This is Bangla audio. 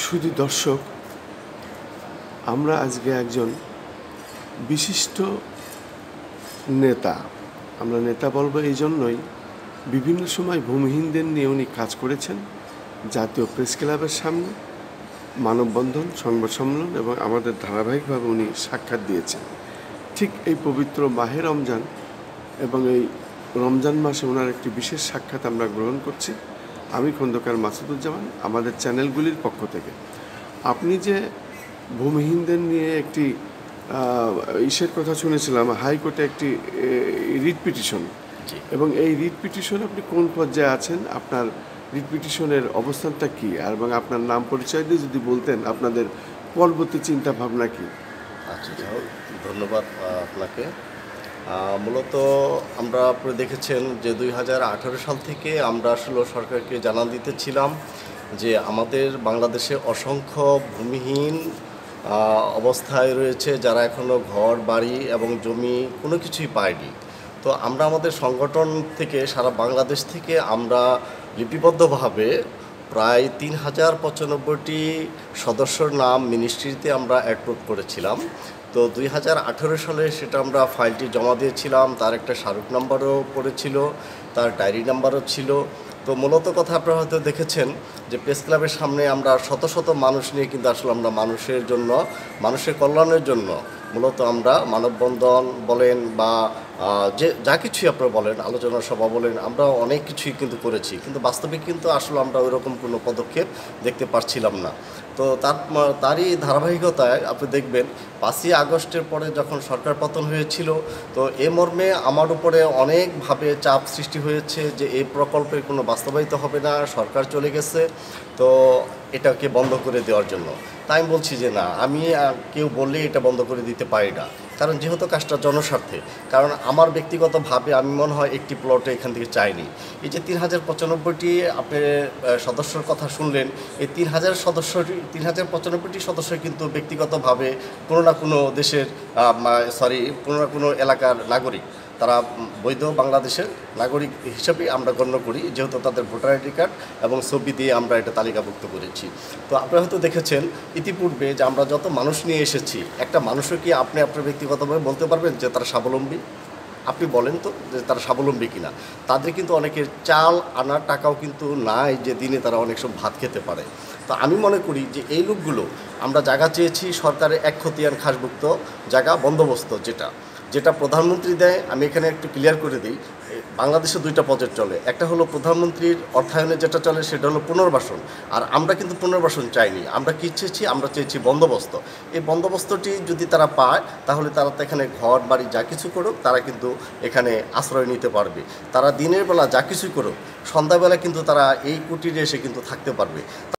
শুধু দর্শক, আমরা আজকে একজন বিশিষ্ট নেতা, আমরা নেতা বলবো এই জন্যই, বিভিন্ন সময় ভূমিহীনদের নিয়ে উনি কাজ করেছেন। জাতীয় প্রেস ক্লাবের সামনে মানববন্ধন, সংবাদ সম্মেলন এবং আমাদের ধারাবাহিকভাবে উনি সাক্ষাৎ দিয়েছেন। ঠিক এই পবিত্র মাহে রমজান এবং এই রমজান মাসে ওনার একটি বিশেষ সাক্ষাৎ আমরা গ্রহণ করছি। আমি খন্দকার মাসুদুজ্জামান, আমাদের চ্যানেলগুলির পক্ষ থেকে। আপনি যে ভূমিহীনদের নিয়ে একটি ইসের কথা শুনেছিলাম, হাইকোর্টে একটি রিট পিটিশন, এবং এই রিট পিটিশন আপনি কোন পর্যায়ে আছেন, আপনার রিট পিটিশনের অবস্থানটা কী, এবং আপনার নাম পরিচয় দিয়ে যদি বলতেন আপনাদের পরবর্তী চিন্তা ভাবনা কী। আচ্ছা, ধন্যবাদ আপনাকে। মূলত আমরা দেখেছেন যে 2018 সাল থেকে আমরা আসলে সরকারকে জানান দিতেছিলাম যে আমাদের বাংলাদেশে অসংখ্য ভূমিহীন অবস্থায় রয়েছে, যারা এখনও ঘর বাড়ি এবং জমি কোনো কিছুই পায়নি। তো আমরা আমাদের সংগঠন থেকে সারা বাংলাদেশ থেকে আমরা লিপিবদ্ধভাবে প্রায় 3095টি সদস্যর নাম মিনিস্ট্রিতে আমরা অ্যাপ্রুভ করেছিলাম। তো 2018 সালে সেটা আমরা ফাইলটি জমা দিয়েছিলাম, তার একটা স্মারক নাম্বারও পড়েছিল, তার ডায়েরি নাম্বারও ছিল। তো মূলত কথা আপনারা হয়তো দেখেছেন যে প্রেস ক্লাবের সামনে আমরা শত শত মানুষ নিয়ে কিন্তু আসলে আমরা মানুষের জন্য, মানুষের কল্যাণের জন্য মূলত আমরা মানববন্ধন বলেন বা যে যা কিছুই আপনারা বলেন, আলোচনা সভা বলেন, আমরা অনেক কিছুই কিন্তু করেছি, কিন্তু বাস্তবিক কিন্তু আসলে আমরা ওইরকম কোনো পদক্ষেপ দেখতে পারছিলাম না। তো তারই ধারাবাহিকতায় আপনি দেখবেন 5ই আগস্টের পরে যখন সরকার পতন হয়েছিল, তো এ মর্মে আমার উপরে অনেকভাবে চাপ সৃষ্টি হয়েছে যে এই প্রকল্পের কোনো বাস্তবায়িত হবে না, সরকার চলে গেছে, তো এটাকে বন্ধ করে দেওয়ার জন্য। তাই আমি বলছি যে না, আমি কেউ বললে এটা বন্ধ করে দিতে পারি না, কারণ যেহেতু কাজটা জনস্বার্থে। কারণ আমার ব্যক্তিগতভাবে আমি মনে হয় একটি প্লটে এখান থেকে চাইনি। এই যে 3095টি আপনি সদস্যর কথা শুনলেন, এই 3095টি সদস্য কিন্তু ব্যক্তিগতভাবে কোনো না কোনো দেশের কোনো না কোনো এলাকার নাগরিক, তারা বৈধ বাংলাদেশের নাগরিক হিসেবে আমরা গণ্য করি, যেহেতু তাদের ভোটার আইডি কার্ড এবং ছবি দিয়ে আমরা এটা তালিকাভুক্ত করেছি। তো আপনারা হয়তো দেখেছেন ইতিপূর্বে যে আমরা যত মানুষ নিয়ে এসেছি, একটা মানুষও কি আপনি আপনার ব্যক্তিগতভাবে বলতে পারবেন যে তারা স্বাবলম্বী? আপনি বলেন তো যে তারা স্বাবলম্বী কিনা। তাদের কিন্তু অনেকের চাল আনার টাকাও কিন্তু নাই যে দিনে তারা অনেক সব ভাত খেতে পারে। তো আমি মনে করি যে এই লোকগুলো, আমরা জায়গা চেয়েছি সরকারের এক খতিয়ান খাসভুক্ত জায়গা বন্দোবস্ত, যেটা প্রধানমন্ত্রী দেয়। আমি এখানে একটু ক্লিয়ার করে দিই, বাংলাদেশে 2টা প্রজেক্ট চলে। একটা হলো প্রধানমন্ত্রীর অর্থায়নে যেটা চলে সেটা হলো পুনর্বাসন, আর আমরা কিন্তু পুনর্বাসন চাইনি, আমরা কী চেয়েছি, আমরা চেয়েছি বন্দোবস্ত। এই বন্দোবস্তটি যদি তারা পায়, তাহলে তারা তো এখানে ঘর বাড়ি যা কিছু করুক, তারা কিন্তু এখানে আশ্রয় নিতে পারবে। তারা দিনের বেলা যা কিছুই করুক, সন্ধ্যাবেলা কিন্তু তারা এই কুটিরে এসে কিন্তু থাকতে পারবে।